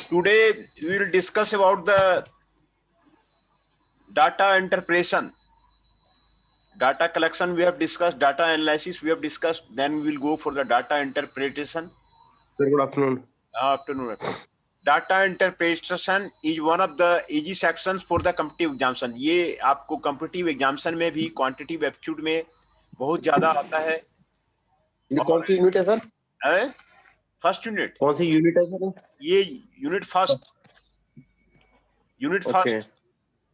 Today we will discuss about the data interpretation. Data collection we have discussed, data analysis we have discussed, then we will go for the data interpretation. Sir, good afternoon. Afternoon. Data interpretation is one of the easy sections for the competitive examination. ये आपको competitive examination में भी quantitative aptitude में बहुत ज्यादा आता है. ये कौन सी यूनिट है सर? First unit. कौन सी यूनिट है सर? ये unit first. Okay.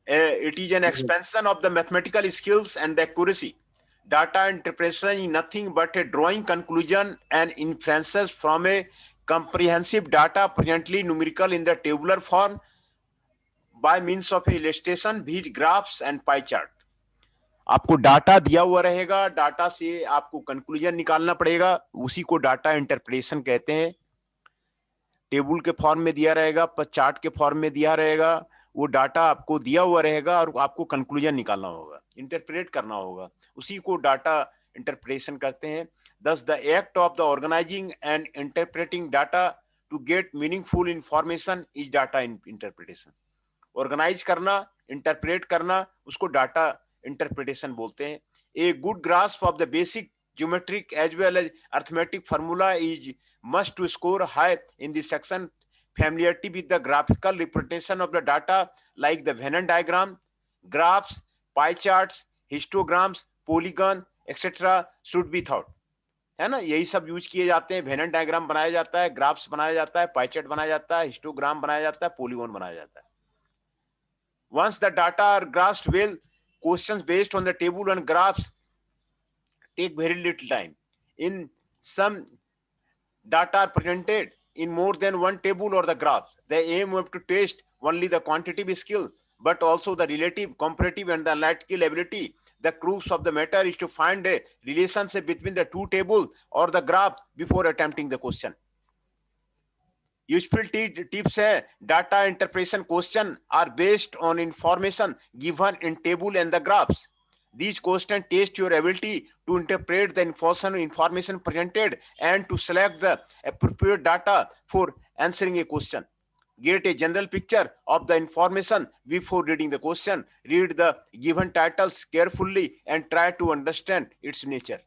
It is an expansion of the mathematical skills and the accuracy. Data interpretation is nothing but a drawing conclusion and inferences from a comprehensive data presently numerical in the tabular form by means of illustration, these graphs and pie chart. आपको data दिया हुआ रहेगा, data से आपको conclusion निकालना पड़ेगा, उसी को डाटा इंटरप्रिटेशन कहते हैं. टेबल के फॉर्म में दिया रहेगा, चार्ट के फॉर्म में दिया रहेगा, वो डाटा आपको दिया हुआ रहेगा और आपको कंक्लूजन निकालना होगा, इंटरप्रेट करना होगा, उसी को डाटा इंटरप्रिटेशन करते हैं. Thus, the act of the organizing and interpreting data to get meaningful information is data interpretation. Organise करना, इंटरप्रेट करना, उसको डाटा इंटरप्रिटेशन बोलते हैं. A good grasp of the basic geometric as well as arithmetic formula is must to score high in this section. Familiarity with the graphical representation of the data like the Venn diagram, graphs, pie charts, histograms, polygon, etc. should be taught. है ना, यही सब use किए जाते हैं. Venn diagram बनाया जाता है, ग्राफ्स बनाया जाता है, पाई चार्ट बनाया जाता है, हिस्टोग्राम बनाया जाता है, पॉलीगॉन बनाया जाता है. Once the data are grasped well, questions based on the table and graphs take very little time. In some data are presented in more than one table or the graphs. The aim of to test only the quantitative skill, but also the relative, comparative and the analytical ability. The crux of the matter is to find a relationship between the two tables or the graph before attempting the question. Useful tips है, data interpretation question are based on information given in table and the graphs. These questions test your ability to interpret the information presented and to select the appropriate data for answering a question. Get a general picture of the information before reading the question. Read the given titles carefully and try to understand its nature.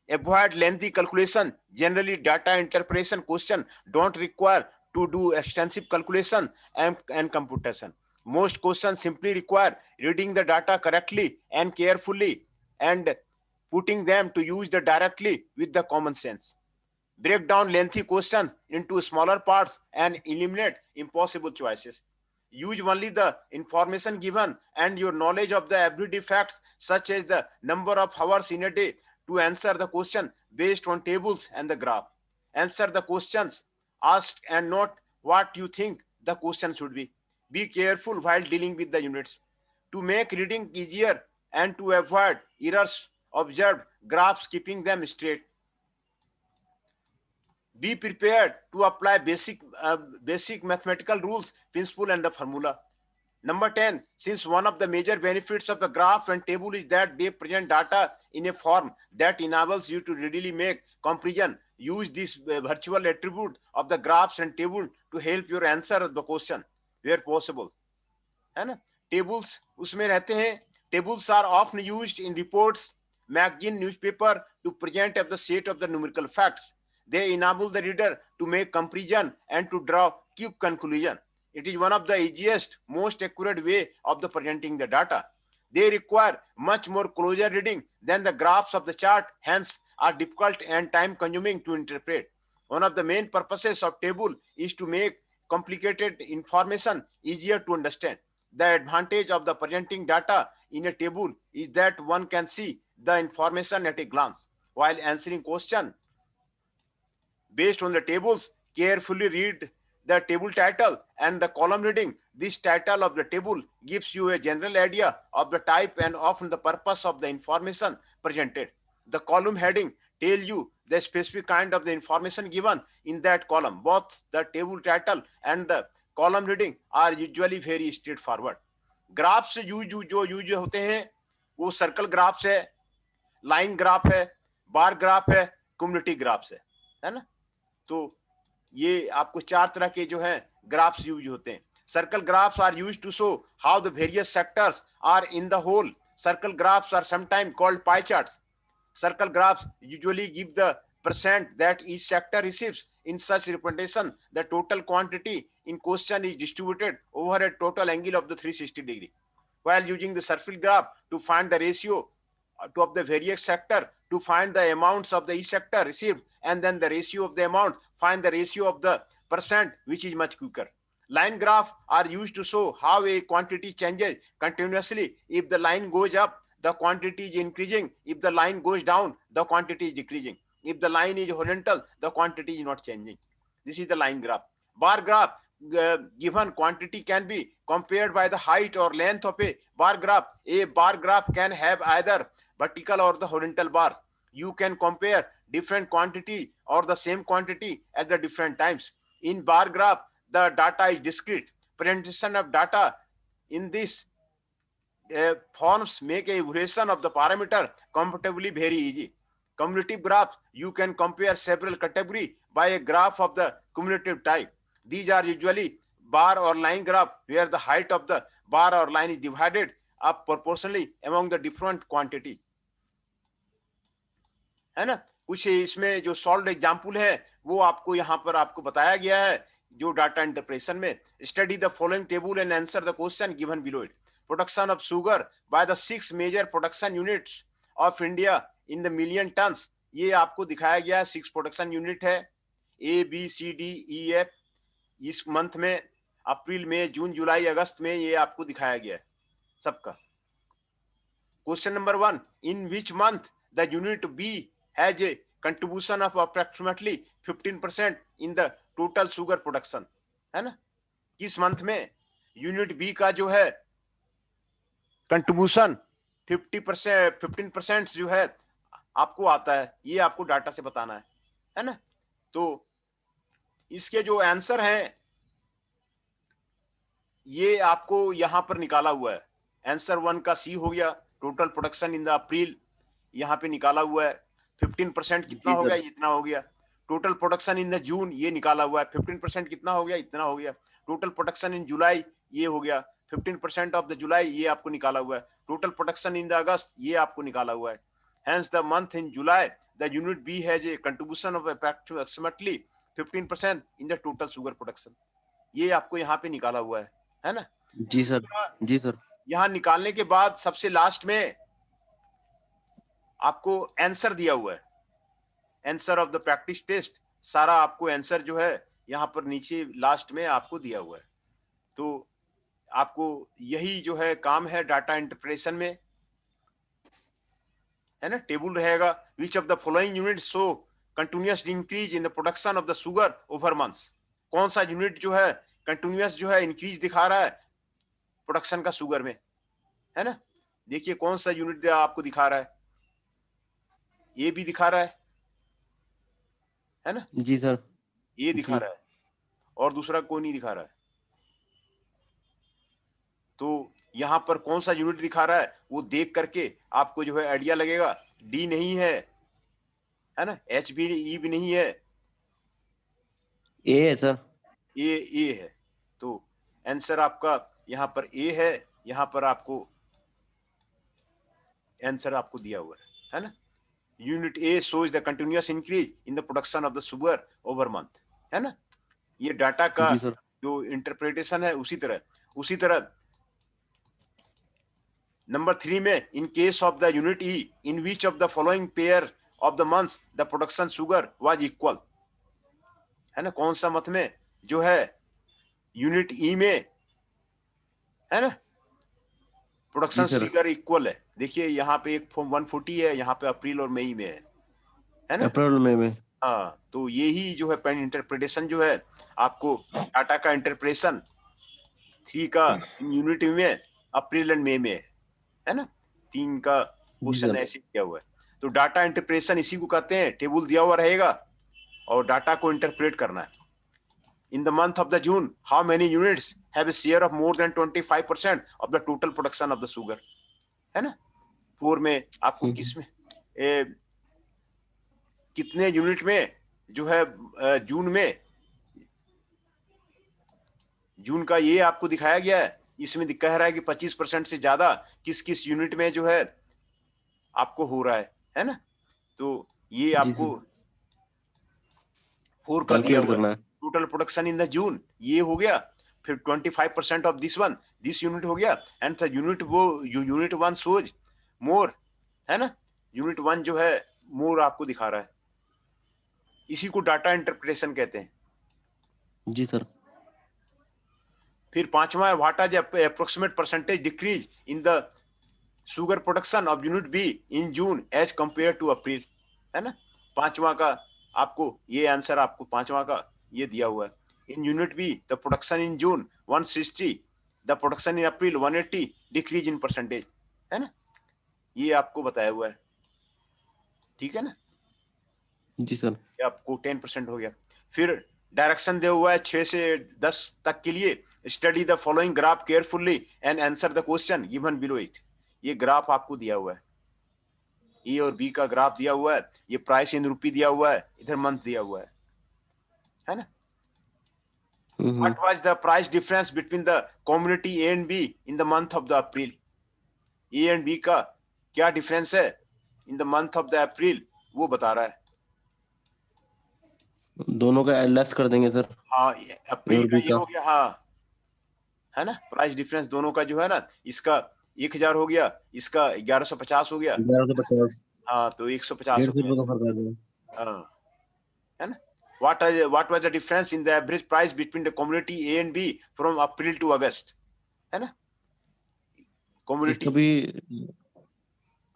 Avoid lengthy calculation. Generally, data interpretation question don't require to do extensive calculation and computation. Most questions simply require reading the data correctly and carefully and putting them to use the directly with the common sense. Break down lengthy questions into smaller parts and eliminate impossible choices. Use only the information given and your knowledge of the everyday facts such as the number of hours in a day to answer the question based on tables and the graph. Answer the questions asked and not what you think the question should be. Be careful while dealing with the units. To make reading easier and to avoid errors, observe graphs keeping them straight. Be prepared to apply basic mathematical rules, principle and the formula. Number 10, since one of the major benefits of the graph and table is that they present data in a form that enables you to readily make comparison, use this virtual attribute of the graphs and table to help your answer the question where possible. है ना, tables उसमें रहते हैं. Tables are often used in reports, magazine, newspaper to present the set of the numerical facts. They enable the reader to make comparison and to draw quick conclusion. It is one of the easiest, most accurate way of the presenting the data. They require much more closer reading than the graphs of the chart, hence are difficult and time consuming to interpret. One of the main purposes of table is to make complicated information easier to understand. The advantage of the presenting data in a table is that one can see the information at a glance. While answering question based on the tables, carefully read the table title and the column reading. This title of the table gives you a general idea of the type and often the purpose of the information presented. The column heading tell you the specific kind of the information given in that column. Both the table title and the column reading are usually very straightforward. Graphs जो use होते हैं वो circle graphs है, line graph है, bar graph है, cumulative graphs है ना. तो ये आपको 4 तरह के जो है ग्राफ्स यूज होते हैं. Circle graphs are used to show how the various sectors are in the whole. Circle graphs are sometimes called pie charts. Circle graphs usually give the percent that each sector receives. In such representation, the total quantity in question is distributed over a total angle of the 360 degree. While using the circle graph to find the ratio of the various sector, to find the amounts of the each sector received, and then the ratio of the amount, find the ratio of the percent, which is much quicker. Line graphs are used to show how a quantity changes continuously. If the line goes up, the quantity is increasing. If the line goes down, the quantity is decreasing. If the line is horizontal, the quantity is not changing. This is the line graph. Bar graph, given quantity can be compared by the height or length of a bar graph. A bar graph can have either vertical or the horizontal bars. You can compare different quantity or the same quantity at the different times. In bar graph, the data is discrete. Presentation of data in this forms make a evaluation of the parameter comfortably very easy. Cumulative graphs, you can compare several categories by a graph of the cumulative type. These are usually bar or line graph where the height of the bar or line is divided up proportionally among the different quantity. है ना. कुछ इसमें जो solve example है वो आपको यहाँ पर आपको बताया गया है जो डाटा इंटरप्रेशन में. Study the following table and answer the question given below it. Production of sugar by the 6 major production units of India in the million tons. ये आपको दिखाया गया है. 6 प्रोडक्शन यूनिट है ABCDEF. इस मंथ में अप्रैल में जून जुलाई अगस्त में ये आपको दिखाया गया है सबका. Question number 1, in which month the unit B has a contribution of approximately 15% in the total sugar production. है ना. किस मंथ में यूनिट बी का जो है कंट्रीब्यूशन 15% जो है आपको आता है. ये आपको डाटा से बताना है ना. तो इसके जो आंसर हैं ये आपको यहां पर निकाला हुआ है. आंसर 1 का सी हो गया. Total production in the April यहाँ पे निकाला हुआ है. 15% कितना हो गया, इतना हो गया. Total production in the June ये निकाला हुआ है. 15% कितना हो गया, इतना हो गया. टोटल प्रोडक्शन इन जुलाई ये हो गया. 15% ऑफ द जुलाई ये आपको निकाला हुआ है. Total production in the August ये आपको निकाला हुआ है. Hence the month in July the unit B has a contribution of approximately 15% in the total sugar production. ये आपको यहाँ पे निकाला हुआ है ना. जी सर. जी सर. यहाँ निकालने के बाद सबसे लास्ट में आपको आंसर दिया हुआ है. Answer of the practice test सारा आपको आंसर जो है यहाँ पर नीचे लास्ट में आपको दिया हुआ है. तो आपको यही जो है काम है डाटा इंटरप्रेशन में, है ना. टेबल रहेगा. विच of the following unit show continuous increase in the production of the sugar over months. कौन सा यूनिट जो है कंटिन्यूअस जो है इंक्रीज दिखा रहा है प्रोडक्शन का शुगर में, है ना. देखिए कौन सा यूनिट आपको दिखा रहा है. ये भी दिखा रहा है ना. जी सर. ये दिखा रहा है और दूसरा कोई नहीं दिखा रहा है. तो यहां पर कौन सा यूनिट दिखा रहा है वो देख करके आपको जो है आइडिया लगेगा. डी नहीं है ना. एच भी ई भी नहीं है. ए है सर. ए है. तो आंसर आपका यहां पर ए है. यहां पर आपको आंसर आपको दिया हुआ है ना. Unit A shows the continuous increase in the production of the sugar over month, है ना. ये डाटा का जो इंटरप्रिटेशन है उसी तरह नंबर 3 में in case of the unit E in which of the following pair of the months the production sugar was equal, है ना. कौन सा मंथ में जो है यूनिट ई में, है ना, प्रोडक्शन शुगर इक्वल है. देखिए यहाँ पे एक 140 है, यहाँ पे अप्रैल और मई में है ना. अप्रैल मई में. हाँ. तो यही जो है पेन इंटरप्रिटेशन जो है आपको डाटा का इंटरप्रेशन 3 का यूनिट में अप्रैल एंड मई में है ना. 3 का क्वेश्चन ऐसे किया हुआ है. तो डाटा इंटरप्रेशन इसी को कहते हैं. टेबल दिया हुआ रहेगा और डाटा को इंटरप्रेट करना है. In the month of the June, how many units have a share of more than 25% of the total production of the sugar, है ना. 4 में आपको किसमें कितने यूनिट में जो है जून में जून का ये आपको दिखाया गया है, इसमें कह रहा है कि 25% से ज्यादा किस किस यूनिट में जो है आपको हो रहा है ना। तो ये जी आपको सर, 4 का दिया कैलकुलेट हुआ है, करना है। Total production in the June ये हो गया। फिर 25% ऑफ दिस यूनिट हो गया, एंड द यूनिट वो यूनिट वन सोज मोर, है ना। यूनिट वन जो है मोर आपको दिखा रहा है, इसी को डाटा इंटरप्रिटेशन कहते हैं। जी सर। फिर पांचवा है what is approximate percentage decrease in the sugar production of unit B in June as compare to April, है ना। पांचवा का आपको ये आंसर आपको पांचवा का ये दिया हुआ है। In unit be the production in June 160, the production in April 180, decrease in percentage, है ना। ये आपको बताया हुआ है, ठीक है ना। जी सर। ये आपको 10% हो गया। फिर डायरेक्शन दिया हुआ है 6 से 10 तक के लिए, study the following graph carefully and answer the question given below it. ये ग्राफ आपको दिया हुआ है, ए और बी का ग्राफ दिया हुआ है, ये प्राइस इन रूपी दिया हुआ है, इधर मंथ दिया हुआ है ना। हम्म। What was the price difference between the community A and B in the month of the April. A and B का क्या डिफरेंस है in the month of the April, वो बता रहा है। दोनों का लेस कर देंगे सर, हाँ, ए अप्रैल और का बी ये का। हो गया, हाँ, है ना। प्राइस डिफरेंस दोनों का जो है ना, इसका 1000 हो गया, इसका 1150 हो गया, 1150। हाँ, तो 150 डेढ़ हो सौ गया, रुपये का फर्क आ गया। हाँ, है ना। what was the difference in the average price between the commodity A and B from April to August, है ना। इसका commodity भी।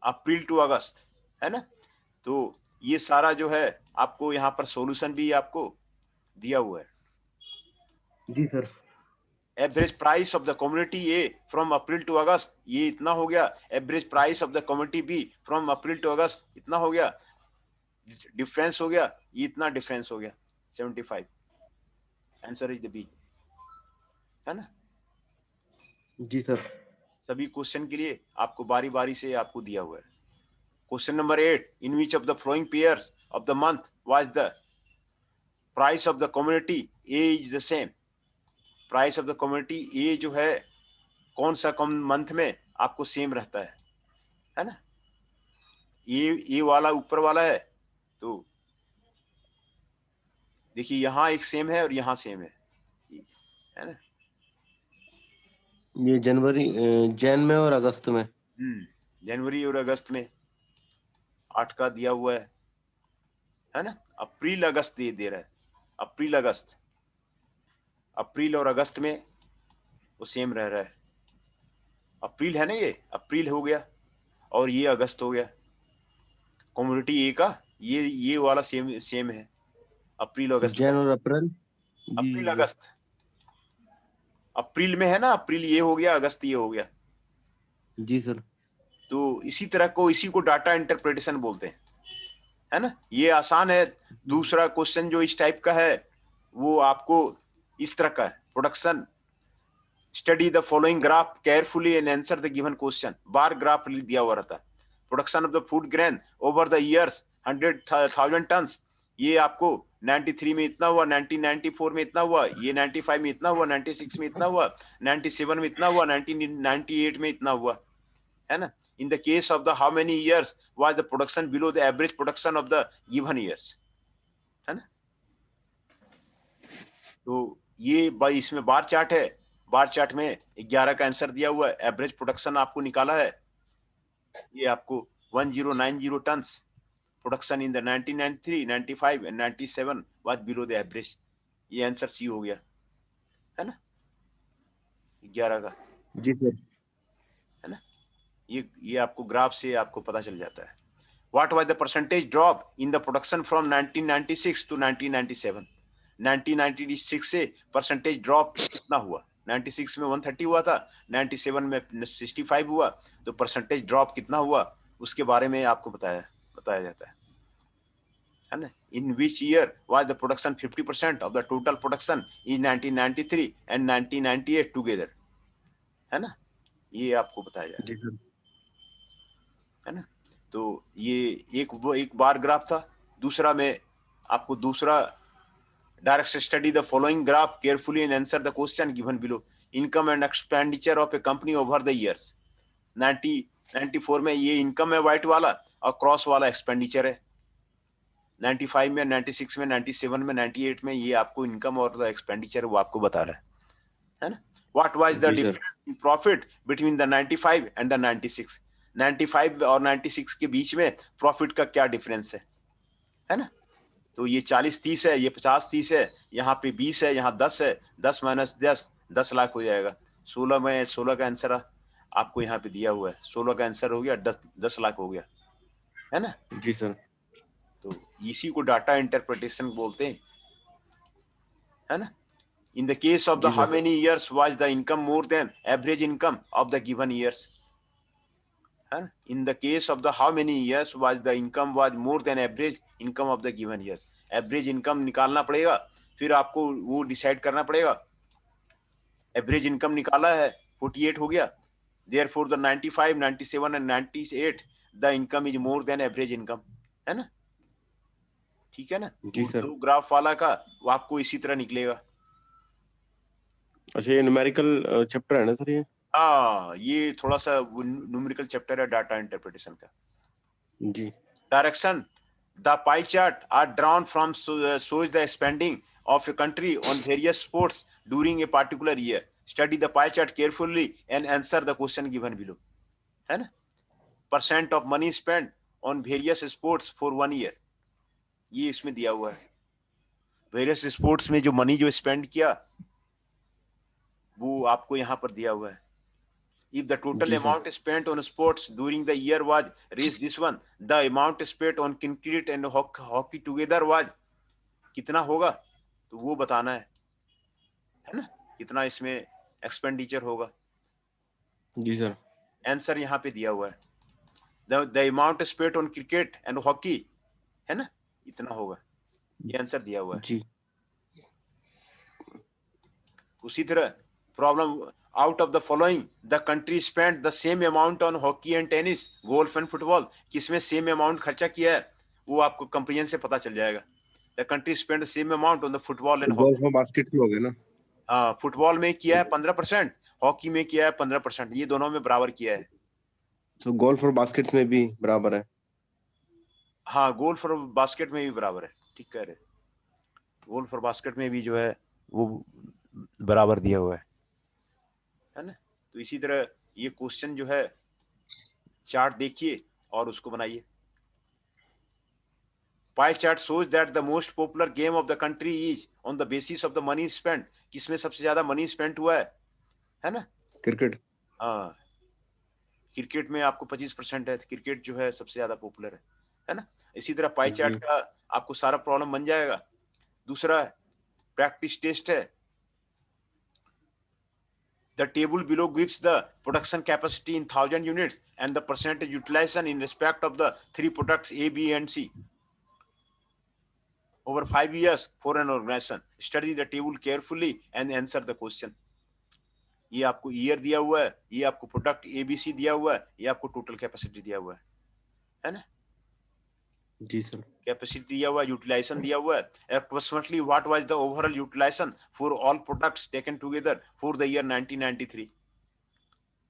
अप्रैल टू अगस्त, है ना। तो ये सारा जो है आपको यहाँ पर सॉल्यूशन भी आपको दिया हुआ है। जी sir. Average price of the community A from April to August ये इतना हो गया, average price of the community B from April to August इतना हो गया, डिफरेंस हो गया, ये इतना डिफरेंस हो गया 75। आंसर इज द बी, है ना। जी सर। सभी क्वेश्चन के लिए आपको बारी बारी से आपको दिया हुआ है। Question number 8, in which of the following pairs of the month was the price of the community A is the same. Price of the community A जो है कौन सा कम मंथ में आपको सेम रहता है ना। ए वाला ऊपर वाला है, तो देखिए यहाँ एक सेम है और यहाँ सेम है ना। ये जैन में और अगस्त में। जनवरी और अगस्त में 8 का दिया हुआ है ना। अप्रैल अगस्त दे रहा है, अप्रैल अगस्त, अप्रैल और अगस्त में वो सेम रह रहा है। अप्रैल है ना, ये अप्रैल हो गया और ये अगस्त हो गया। कम्युनिटी ए का ये वाला सेम सेम है, अप्रैल अगस्त जैन का। और अप्रैल। जी अप्रैल जी अगस्त, अप्रैल में है ना, अप्रैल ये हो गया, अगस्त ये हो गया। जी सर। तो इसी को डाटा इंटरप्रिटेशन बोलते हैं, है ना। ये आसान है। दूसरा क्वेश्चन जो इस टाइप का है वो आपको इस तरह का है, production study the following graph carefully and answer the given question. Bar graph दिया हुआ रहता है। Production of the food grain over the years 100,000 tons, ये आपको 93 में इतना हुआ, 1994 में इतना हुआ, ये 95 में इतना हुआ, 96 में इतना हुआ, 97 में इतना हुआ, 1998 में इतना हुआ, है ना। in the case of the how many years was the production below the average production of the given years, है ना। तो ये इसमें बार चार्ट है, बार चार्ट में 11 का आंसर दिया हुआ है, एवरेज प्रोडक्शन आपको निकाला है, ये आपको 1090 tons production in the 1993, 95 and 97 was below the average. ये आंसर सी हो गया, है ना, 11 का, जी सर। है ना। ये आपको ग्राफ से आपको पता चल जाता है। What was the percentage drop in the production from 1996 to 1997? 1996 से परसेंटेज ड्रॉप कितना हुआ? 96 में 130 हुआ था, 97 में 65 हुआ, तो परसेंटेज ड्रॉप कितना हुआ उसके बारे में आपको बताया जाता है ना। In which year was the production 50% of the total production in 1993 and 1998 together, है ना, ये आपको बताया जाता जी सर। है ना। तो ये एक बार ग्राफ था। दूसरा में आपको दूसरा Direction: study the following graph carefully and answer the question given below. Income and expenditure of a company over the years. 94 में ये इनकम है व्हाइट वाला और क्रॉस वाला एक्सपेंडिचर है. 95 में, 96 में, 97 में, 98 में ये आपको इनकम और एक्सपेंडिचर वो आपको बता रहा है ना. What was the जी, sir. difference in profit between the 95 and the 96? 95 और 96 के बीच में प्रॉफिट का क्या डिफरेंस है ना. तो ये 40-30 है, ये 50-30 है, यहाँ पे 20 है, यहाँ 10 है. 10 माइनस 10 लाख हो जाएगा. 16 में 16 का आंसर आपको यहाँ पे दिया हुआ है. 16 का आंसर हो गया, 10 लाख हो गया है ना. जी सर. तो इसी को डाटा इंटरप्रिटेशन बोलते हैं है ना. In the case of the जी, how sir. many years was the income more than average income of the given years? In the case of the how many years was the income was more than average income of the given years? Average income निकालना पड़ेगा, फिर आपको वो decide करना पड़ेगा. Average income निकाला है, 48 हो गया. Therefore the 95, 97 and 98 the income is more than average income, है ना. ठीक है ना. जी सर. दो ग्राफ वाला का वो आपको इसी तरह निकलेगा. अच्छा, ये न्यूमेरिकल चैप्टर है ना सर ये? हाँ, ये थोड़ा सा न्यूमेरिकल चैप्टर है डाटा इंटरप्रिटेशन का. जी. Direction: the pie chart are drawn from shows the spending of a country on various sports during a particular year. Study the pie chart carefully and answer the question given below. है ना. % of money spent on various sports for 1 year. ये इसमें दिया हुआ है. Various sports में जो money जो स्पेंड किया वो आपको यहाँ पर दिया हुआ है. If the total amount spent on sports during the year was raised this one, the amount spent on cricket and hockey together was कितना होगा, तो वो बताना है ना. कितना इसमें एक्सपेंडिचर होगा. जी सर. आंसर यहाँ पे दिया हुआ है. The amount spent on cricket and hockey है ना, इतना होगा. ये आंसर दिया हुआ है. जी. उसी तरह problem: out of the following the country spent the same amount on hockey and tennis, golf and football. किसमें सेम अमाउंट खर्चा किया है वो आपको कंपेरिजन से पता चल जाएगा. The country spent the same amount on the football and golf में बास्केट में हो गया ना. हाँ, फुटबॉल में किया है 15%, हॉकी में किया है 15%. ये दोनों में बराबर किया है. तो गोल्फ और बास्केट में भी बराबर है. हाँ, गोल्फ और बास्केट में भी बराबर है. ठीक कह रहे. गोल्फ और बास्केट में भी जो है वो बराबर दिया हुआ है ना. तो इसी तरह ये क्वेश्चन जो है चार्ट देखिए और उसको बनाइए. Pie chart shows that the most popular game of the country is on the basis of the money spent. किसमें सबसे ज्यादा मनी स्पेंड हुआ है ना. क्रिकेट. हाँ, क्रिकेट में आपको 25% है. क्रिकेट जो है सबसे ज्यादा पॉपुलर है ना. इसी तरह पाई चार्ट का आपको सारा प्रॉब्लम बन जाएगा. दूसरा प्रैक्टिस टेस्ट है. The table below gives the production capacity in 1000 units and the percentage utilization in respect of the three products A, B and C over 5 years for an organization. Study the table carefully and answer the question. ये आपको year दिया हुआ है, ये आपको product ABC दिया हुआ है, ये आपको टोटल कैपेसिटी दिया हुआ है ना. जी सर. कैपेसिटी दिया हुआ है, यूटिलाइजेशन दिया हुआ है. Approximately what was the overall utilization for all products taken together for the year 1993,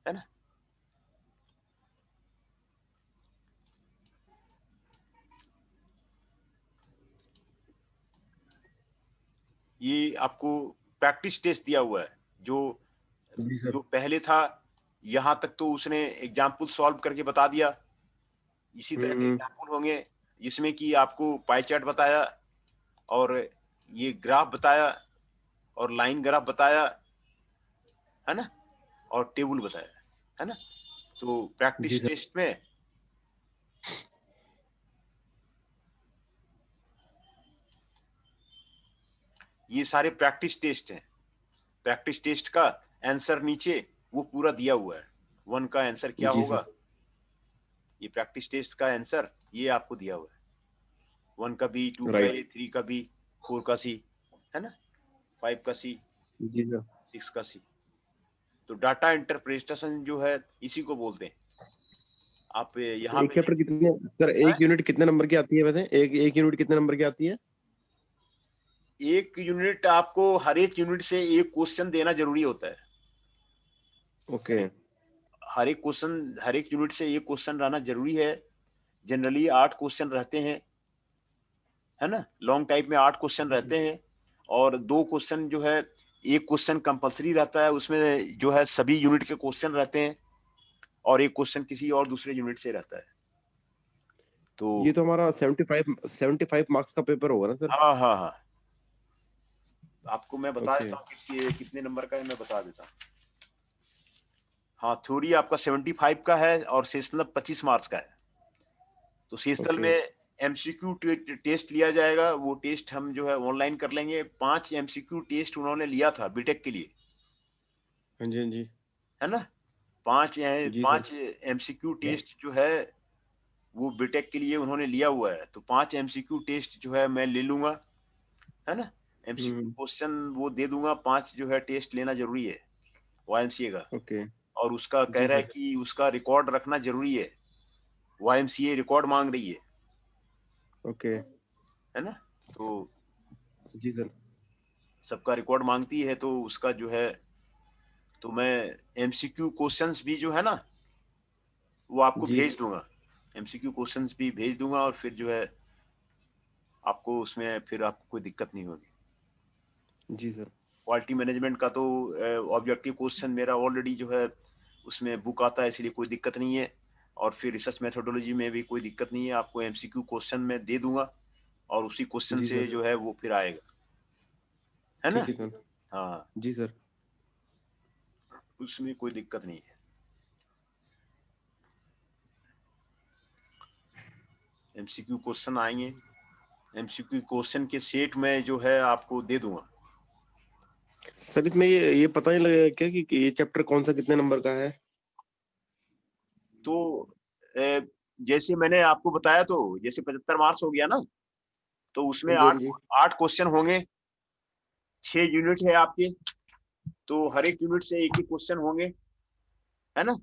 है ना. ये आपको प्रैक्टिस टेस्ट दिया हुआ है. जो पहले था यहां तक तो उसने एग्जाम्पल सॉल्व करके बता दिया. इसी तरह के एग्जाम्पल होंगे जिसमें कि आपको पाई चार्ट बताया और ये ग्राफ बताया और लाइन ग्राफ बताया है ना, और टेबल बताया है ना. तो प्रैक्टिस टेस्ट में ये सारे प्रैक्टिस टेस्ट हैं. प्रैक्टिस टेस्ट का आंसर नीचे वो पूरा दिया हुआ है. 1 का आंसर क्या होगा, ये प्रैक्टिस टेस्ट का आंसर ये आपको दिया हुआ है. 1 का B, 2 का A, 3 का B, 4 का C है ना, 5 का C, 6 का C. तो डाटा इंटरप्रिटेशन जो है इसी को बोलते हैं. आप यहाँ एक चैप्टर कितने सर, एक यूनिट कितने नंबर की आती है वैसे? एक यूनिट कितने नंबर की आती है? एक यूनिट आपको हर एक यूनिट से एक क्वेश्चन देना जरूरी होता है। ओके। हर एक यूनिट से एक क्वेश्चन रहना जरूरी है। जनरली 8 क्वेश्चन रहते हैं, है ना, लॉन्ग टाइप में 8 क्वेश्चन जी रहते हैं। और 2 क्वेश्चन जो है, एक क्वेश्चन कंपलसरी रहता है, उसमें जो है सभी यूनिट के क्वेश्चन रहते हैं, और एक क्वेश्चन किसी और दूसरे यूनिट से रहता है। तो ये तो हमारा 75 मार्क्स का पेपर होगा ना सर? हाँ हाँ हाँ, आपको मैं बता ओके। देता हूँ कि कितने नंबर का है, मैं बता देता हूँ। हाँ, थ्योरी आपका 75 का है और सेशनल 25 मार्क्स का है। तो सेशनल ओके। में एमसीक्यू टेस्ट लिया जाएगा, वो टेस्ट हम जो है ऑनलाइन कर लेंगे। 5 एमसीक्यू टेस्ट उन्होंने लिया था बीटेक के लिए, हाँ जी हाँ जी। है ना। 5 जी सर। 5 एमसीक्यू टेस्ट जो है वो बीटेक के लिए उन्होंने लिया हुआ है। तो 5 एमसीक्यू टेस्ट जो है मैं ले लूंगा, है ना। एमसीक्यू हम्म। क्वेश्चन वो दे दूंगा। 5 जो है टेस्ट लेना जरूरी है वाईएमसीए का। ओके। और उसका कह जी रहा है सर। कि उसका रिकॉर्ड रखना जरूरी है। वाईएमसीए रिकॉर्ड मांग रही ओके। है ना। तो जी सर। सबका रिकॉर्ड मांगती है, तो उसका जो है, तो मैं एमसीक्यू क्वेश्चंस भी जो है ना वो आपको जी। भेज दूंगा। एमसीक्यू क्वेश्चंस भी भेज दूंगा, और फिर जो है आपको उसमें फिर आपको कोई दिक्कत नहीं होगी। जी सर। क्वालिटी मैनेजमेंट का तो ऑब्जेक्टिव क्वेश्चन मेरा ऑलरेडी जो है उसमें बुक आता है, इसलिए कोई दिक्कत नहीं है। और फिर रिसर्च मेथोडोलॉजी में भी कोई दिक्कत नहीं है, आपको एमसीक्यू क्वेश्चन में दे दूंगा, और उसी क्वेश्चन जी से सर। जो है वो फिर आएगा, है ना। ठीक है सर। हाँ, जी सर। उसमें कोई दिक्कत नहीं है। एमसीक्यू क्वेश्चन आएंगे, एमसीक्यू क्वेश्चन के सेट में जो है आपको दे दूंगा। सर इसमें ये पता नहीं लगेगा क्या कि ये चैप्टर कौन सा कितने नंबर का है? तो अ, जैसे मैंने आपको बताया, तो जैसे 75 मार्क्स हो गया ना, तो उसमें हाँ जी हाँ आठ जी। 8 क्वेश्चन होंगे। 6 यूनिट है आपके, तो हर एक यूनिट से एक ही क्वेश्चन होंगे, है ना।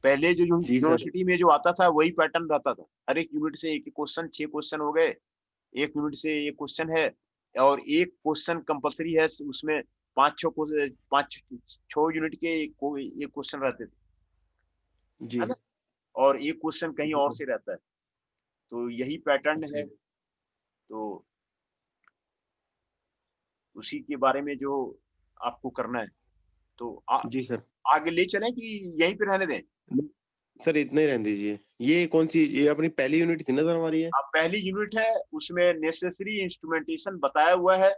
पहले जो जी सर। यूनिवर्सिटी में जो आता था वही पैटर्न रहता था। हर एक यूनिट से एक ही क्वेश्चन, 6 क्वेश्चन हो गए। एक यूनिट से एक क्वेश्चन है, और एक क्वेश्चन कंपलसरी है उसमें। 5 यूनिट के एक क्वेश्चन रहते थे, जी। है ना। और एक क्वेश्चन कहीं जी और सर। से रहता है। तो यही पैटर्न ओके। है। तो उसी के बारे में जो आपको करना है, तो जी सर। आगे ले चलें कि यहीं पे रहने दें। नहीं, सर इतना ही रहने दीजिए। ये कौन सी, ये अपनी पहली यूनिट थी ना सर हमारी ये? अब पहली यूनिट है, उसमें नेसेसरी इंस्ट्रूमेंटेशन बताया हुआ है।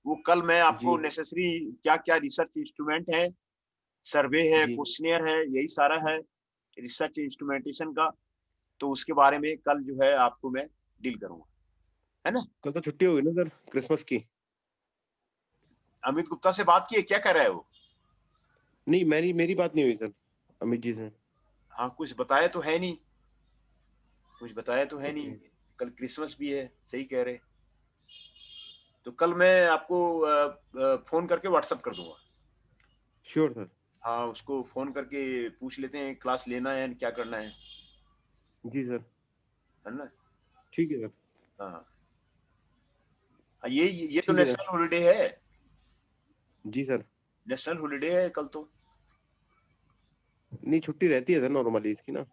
वो कल मैं आपको जी। नेसेसरी क्या क्या रिसर्च इंस्ट्रूमेंट है, सर्वे है, जी। क्वेश्चनियर है, यही सारा है रिसर्च इंस्ट्रूमेंटेशन का। तो उसके बारे में कल जो है आपको मैं डील करूंगा, है ना। कल तो छुट्टी होगी ना सर क्रिसमस की? अमित गुप्ता से बात की है, क्या कर रहा है वो? नहीं, मेरी मेरी बात नहीं हुई सर अमित जी से। हाँ, कुछ बताया तो है नहीं, कुछ बताया तो है नहीं। ओके। कल क्रिसमस भी है, सही कह रहे। तो कल मैं आपको फोन करके व्हाट्सअप कर दूंगा। Sure sir. हाँ, उसको फोन करके पूछ लेते हैं क्लास लेना है क्या करना जी सर। है ना। ठीक है सर। हाँ हाँ, ये तो ठीक है सर। नेशनल हॉलीडे है। जी सर। नेशनल हॉलीडे है कल तो। नहीं, छुट्टी रहती है सर नॉर्मली इसकी ना।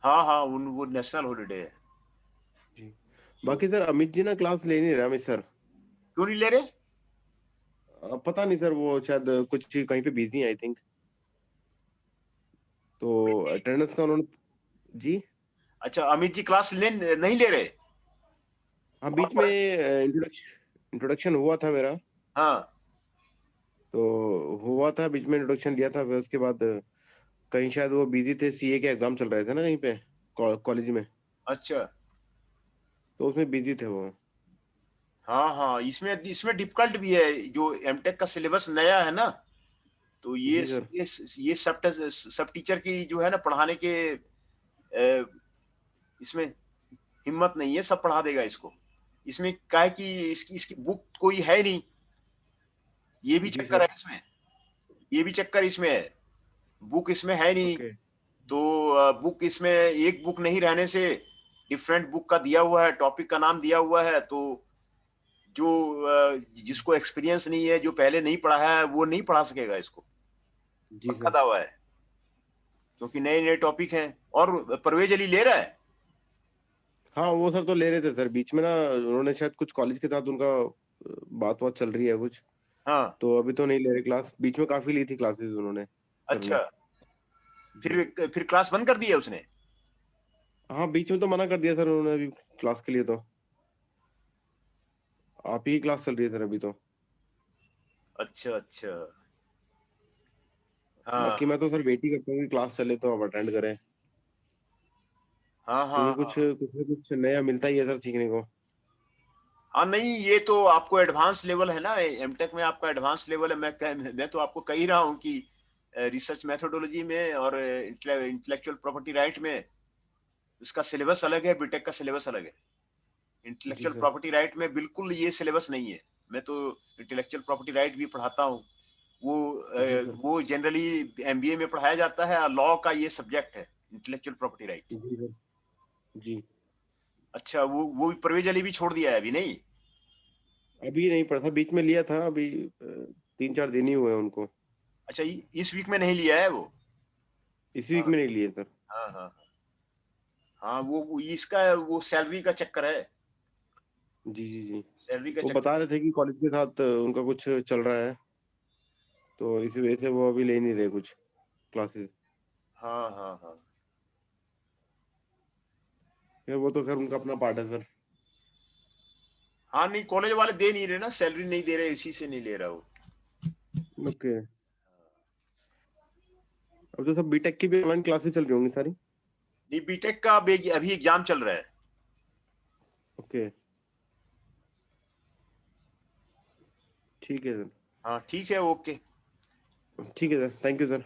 हाँ हाँ, वो नेशनल हॉलीडे है। जी। तो बाकी सर अमित जी ना क्लास ले नहीं रहे अमित सर। क्यों नहीं ले रहे? पता नहीं सर, वो शायद कुछ कहीं पे बिजी है आई थिंक। तो अमित जी, अटेंडेंस का उन्होंने। जी। अच्छा, अमित जी क्लास ले नहीं ले रहे? हाँ, और बीच में इंट्रोडक्शन इंट्रोडक्शन हुआ था मेरा। हाँ, तो हुआ था बीच में, इंट्रोडक्शन लिया था, फिर उसके बाद कहीं शायद वो बिजी थे, सीए के एग्जाम चल रहे थे ना कहीं पे कॉलेज में। अच्छा, तो उसमें बिजी थे वो। हाँ हाँ, इसमें इसमें डिफिकल्ट भी है, जो एमटेक का सिलेबस नया है ना। तो जी सर। ये सब टीचर की जो है ना पढ़ाने के इसमें हिम्मत नहीं है, सब पढ़ा देगा इसको। इसमें क्या है कि इसकी इसकी बुक कोई है नहीं, ये भी जी चक्कर है सर। इसमें। ये भी चक्कर इसमें है, बुक इसमें है नहीं। ओके। तो बुक इसमें एक बुक नहीं रहने से डिफरेंट बुक का दिया हुआ है, टॉपिक का नाम दिया हुआ है। तो जो जिसको एक्सपीरियंस नहीं है, जो पहले नहीं पढ़ा है, वो नहीं पढ़ा सकेगा इसको, जी पक्का सर। दावा है, क्योंकि नए नए टॉपिक हैं। और परवेज अली ले रहा है। हाँ वो सर तो ले रहे थे सर, बीच में ना उन्होंने शायद कुछ कॉलेज के साथ उनका बात बात चल रही है कुछ, हाँ। तो अभी तो नहीं ले रहे क्लास, बीच में काफी ली थी क्लासेस उन्होंने सर ने। अच्छा, जी। फिर क्लास बंद कर दी है उसने। हाँ बीच में तो मना कर दिया सर उन्होंने अभी क्लास के लिए तो, आप ही क्लास चल रही है सर अभी तो। अच्छा अच्छा। हाँ बाकी मैं तो सर वेट ही करता हूँ कि क्लास चले तो आप अटेंड करें, हाँ हाँ क्योंकि कुछ हाँ। कुछ ना कुछ नया मिलता ही है सर सीखने को। हाँ नहीं, ये तो आपको एडवांस लेवल है ना, एमटेक में आपका एडवांस लेवल है। मैं तो आपको कह ही रहा हूँ कि रिसर्च मेथोडोलॉजी में और इंटेलेक्चुअल प्रॉपर्टी राइट में इसका सिलेबस अलग है, बीटेक का सिलेबस अलग है। जी इंटेलेक्चुअल सर। प्रॉपर्टी राइट में बिल्कुल ये सिलेबस नहीं है। मैं तो इंटेलेक्चुअल प्रॉपर्टी राइट भी पढ़ाता हूँ। वो जी सर। वो जनरली एमबीए में पढ़ाया जाता है, लॉ का ये सब्जेक्ट है, इंटेलेक्चुअल प्रॉपर्टी राइट। जी सर। जी। अच्छा, वो परवेज अली भी छोड़ दिया है अभी नहीं। अभी नहीं पढ़ा था, बीच में लिया था अभी 3-4 दिन ही हुए हैं उनको। अच्छा, इस वीक में नहीं लिया है वो। इस वीक हाँ में नहीं लिए सर। हाँ हाँ। हाँ वो इसका वो सैलरी का चक्कर है। जी जी जी। सैलरी का वो चक्कर। बता रहे थे कि कॉलेज के साथ उनका कुछ चल रहा है, तो इसी वजह से वो अभी ले नहीं रहे कुछ क्लासेस। हाँ हाँ हाँ। फिर वो तो खैर उनका अपना पार्ट है सर। हाँ नहीं, कॉलेज वाले दे नहीं रहे ना, सैलरी नहीं दे रहे, इसी से नहीं ले रहा वो। ओके। अब तो सब बीटेक की भी ऑनलाइन क्लासेस चल रही होंगी सारी। नहीं, बीटेक का अभी एग्जाम चल रहा है। ओके। ठीक है सर। हाँ ठीक है, ओके। ठीक है सर, थैंक यू सर।